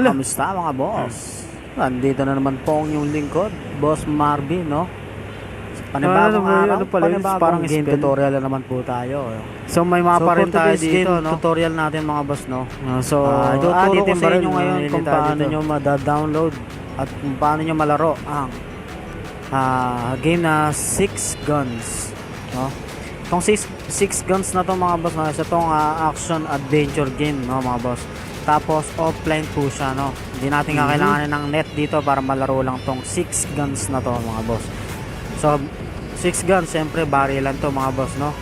kamusta mga boss? Nandito na naman po ang yung lingkod, Boss Marvin, no? Panibagong araw, panibagong game tutorial na naman po tayo. So may mapa rin tayo dito, no? Tutorial natin mga boss, no? So tuturo ko sa inyo ngayon kung paano nyo mada-download at kung paano nyo malaro ang game na SiX Guns, no? Itong SiX Guns na to mga boss, no? Itong action adventure game, no mga boss. Tapos offline po siya, no? Hindi natin kakailanganin ng net dito para malaro lang tong SiX Guns na to mga boss. So SiX Guns, siyempre barilan to mga boss, no?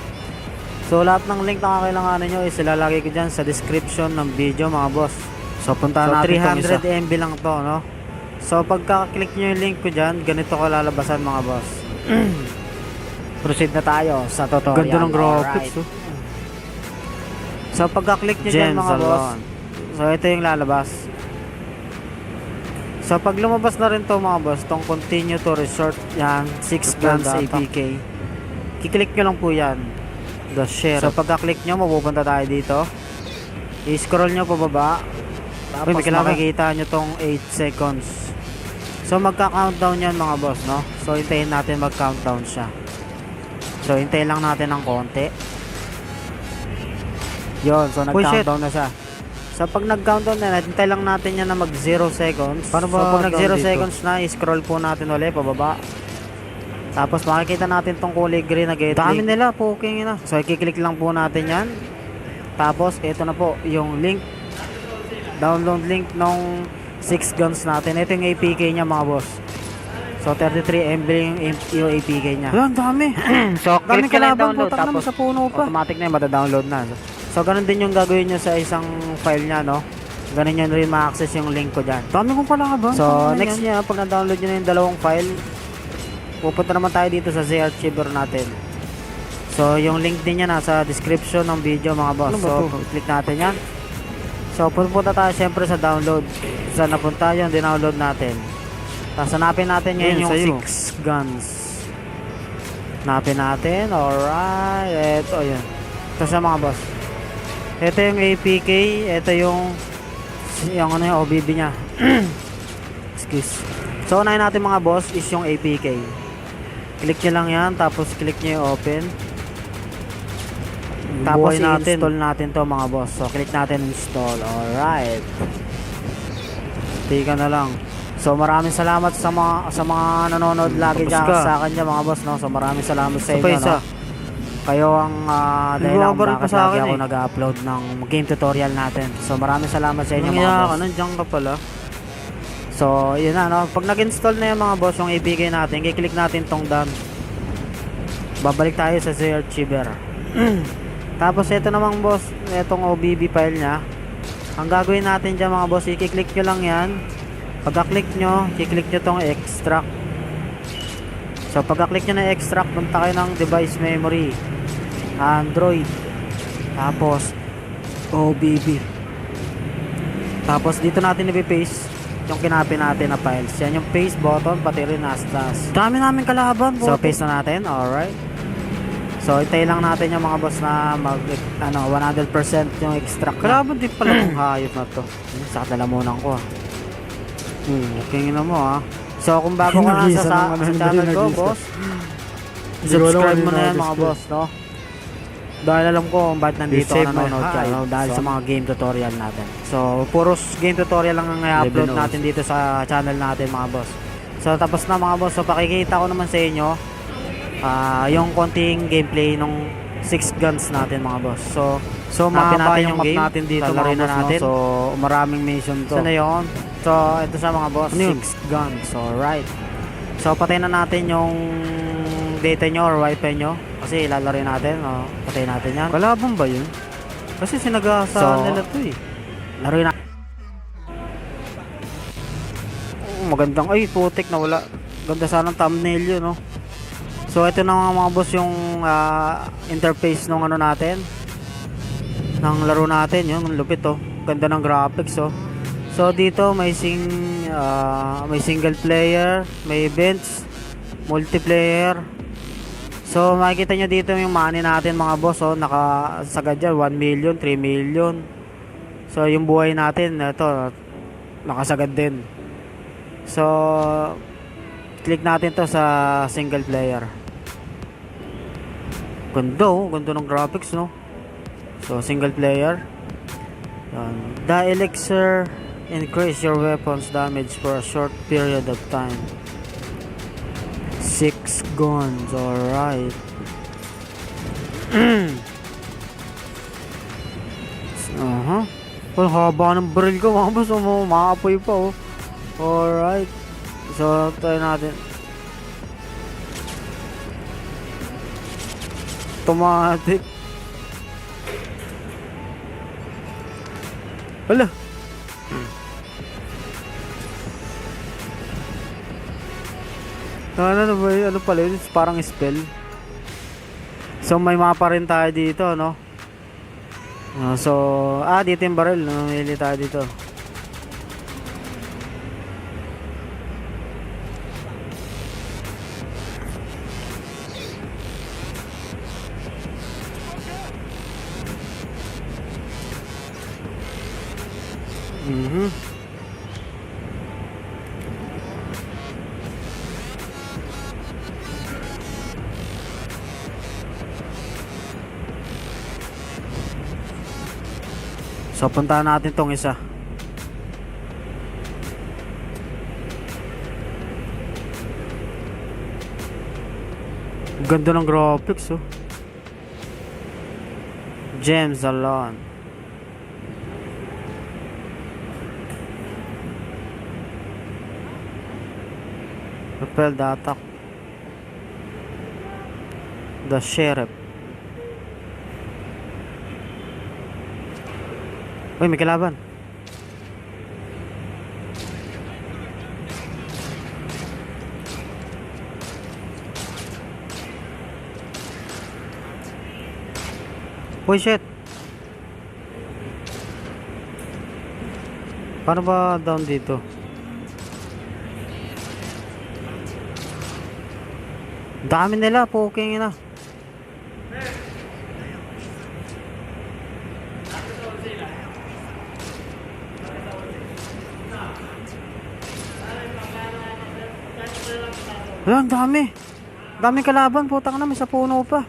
So lahat ng link na kakailanganin nyo is ilalagay ko dyan sa description ng video mga boss. So punta natin 300 MB lang to, no? So pagka-click nyo yung link ko dyan, ganito ko lalabasan mga boss. Proceed na tayo sa tutorial. Ganda ng graphics, oh. So pagka-click nyo dyan mga boss, so ito yung lalabas. So pag lumabas na rin to mga boss, tong continue to resort, yan, SiX Guns APK, kiklik nyo lang po yan, the share. So pagka-click nyo, mapupunta tayo dito, i-scroll nyo pababa, tapos makikita nyo tong 8 seconds. So magka-countdown yan mga boss, no? So hintayin natin mag-countdown siya. So hintayin lang natin ng konti. Yon, so nag-countdown na siya. So pag nag-countdown na, hintay lang natin yan na mag 0 seconds. So pag nag 0 seconds na, i-scroll po natin ulit pababa. Tapos makikita natin tong kulay green na get link. Dami nila, poking na. So i-click lang po natin yan. Tapos ito na po yung link, download link nung SiX Guns natin. Ito yung APK niya mga boss. So 33 MB yung APK niya. Ang dami. So click ka lang download, tapos sa puno pa. automatic na yung mata-download na. So ganun din yung gagawin nyo sa isang file niya, no? Ganun nyo rin ma-access yung link ko dyan. Dami kong pala ba? So next niya, pag na-download nyo na yung dalawang file, pupunta naman tayo dito sa archiver natin. So yung link din niya nasa description ng video mga boss. So click natin yan. So pupunta tayo siyempre sa download. Saan napunta yung dinownload natin. Tapos hanapin natin ngayon yung SiX Guns. Hanapin natin. Alright. Ito yun. Ito siya mga boss. Ito yung APK. Ito yung ano yung OBB nya. Excuse. So unahin natin mga boss is yung APK. Click nyo lang yan. Tapos click nyo yung open. Tapos i-install natin to mga boss. So click natin install. Alright. Tika na lang. So maraming salamat sa mga nanonood lagi dyan sa akin dyan mga boss, no? So maraming salamat sa inyo, no? Kayo ang dahilan kung bakit lagi ako nag-upload ng game tutorial natin. So maraming salamat sa inyo mga boss. Nandiyan ka pala. So yun na, no? Pag nag-install na yung mga boss yung APK natin, i-click natin tong done. Babalik tayo sa archiver. Tapos ito namang boss, itong OBB file nya. Ang gagawin natin dyan mga boss, i-click nyo lang yan. Pagka-click nyo, i-click nyo tong extract. So pagka-click nyo na extract, punta kayo ng device memory, Android, tapos OBB. Tapos dito natin i-paste yung kinapin natin na files. Yan yung paste button, pati rin nasa taas. Dami namin kalaban. So paste na natin, alright. So itay lang natin yung mga boss na mag 100% yung extract. Kalaban din pala kung hayop na to. Sa katalamunan ko. Okay na mo So kung bago ka na sa channel ko boss, subscribe mo na yan mga boss, no? Dahil alam ko kung bakit nandito ka nanonood ka, no? Dahil sa mga game tutorial natin. So puros game tutorial lang ang i-upload natin dito sa channel natin mga boss. So tapos na mga boss. So pakikita ko naman sa inyo yung konting gameplay nung SiX Guns natin mga boss. So mahaba yung map natin dito mga boss, natin. So maraming mission to. Sana yun. So ito sa mga boss, SiX Guns. Alright. So patayin na natin yung data nyo or wifi nyo. Kasi ilalaro natin. Patayin natin yan. Kalaban ba yun? Kasi sinagasa nila to eh. Laruin na. Magandang, ay putik na wala. Ganda sanang thumbnail yun, no? So ito na mga boss yung interface nung ano natin, ng laro natin. Yun, lupit to. Ganda ng graphics, oh. So dito may single player, may events, multiplayer. So makikita nyo dito yung money natin mga boss, oh, nakasagad dyan 1 million, 3 million. So yung buhay natin ito lakas agad din. So click natin to sa single player. Ganda ng graphics, no? So single player. The elixir increase your weapons damage for a short period of time. 6 guns, alright. Ang haba ng baril ko, mga boss. Maapoy pa, oh. Alright. So try natin. Automatic. Wala. Ano ba yun? Ano pala yun? Parang spell. So may mapa rin tayo dito, no? Dito yung barrel. Namili tayo dito. So puntahan natin tong isa. Ganda ng graphics, oh. Gems alone. Repel the attack. The sheriff. Uy, may kalaban. Uy, shit. Paano ba down dito? Dami nila, poking na. Ayan, dami. Dami kalaban, putang na, may sa puno pa.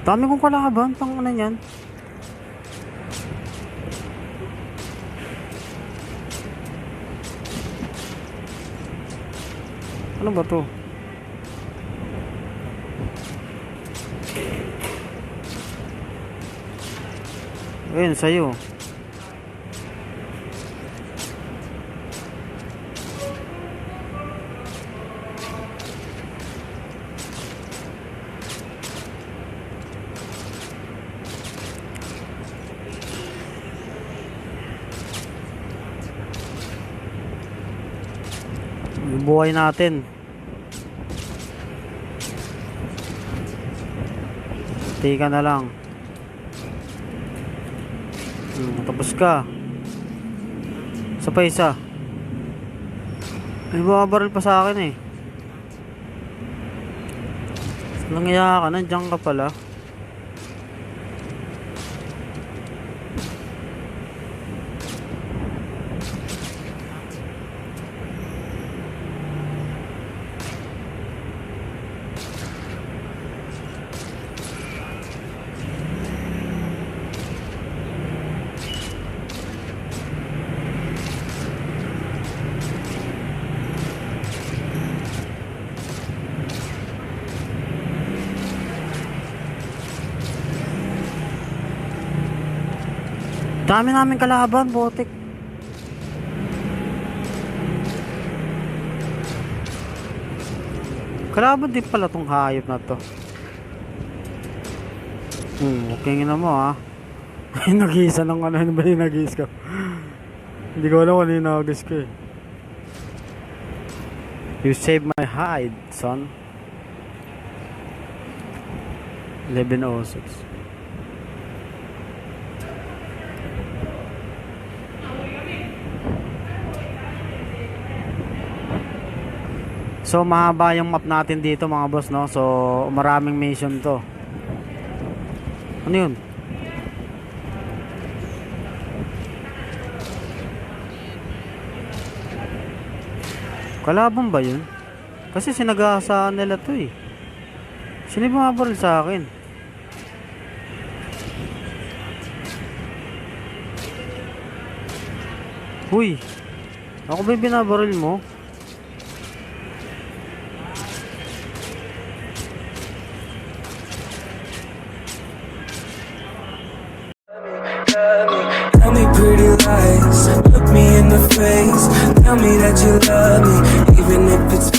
Dami kong kalaban, pang ano yan. Ano ba to? Ayun, sa'yo. Buhay natin. Tika na lang. Tapos ka. Sa pa isa. May bumabaril pa sa akin, eh. Nangyaya ka, nandiyan ka pala. Dami namin kalaban, botik. Kalaban din pala tong hayop na to. Okay nga mo, ha. Nag-iisa ng ano ba yung nag-iis ko? Hindi ko alam ano yung nag-iis ko, eh. You saved my hide, son. 11:06. So mahaba yung map natin dito, mga boss, no? So maraming mission to. Ano yun? Kalaban ba yun? Kasi sinag-aasahan nila to eh. Sino yung bumabaril sa akin? Uy! Ako ba yung binabaril mo? Tell me pretty lies, look me in the face. Tell me that you love me, even if it's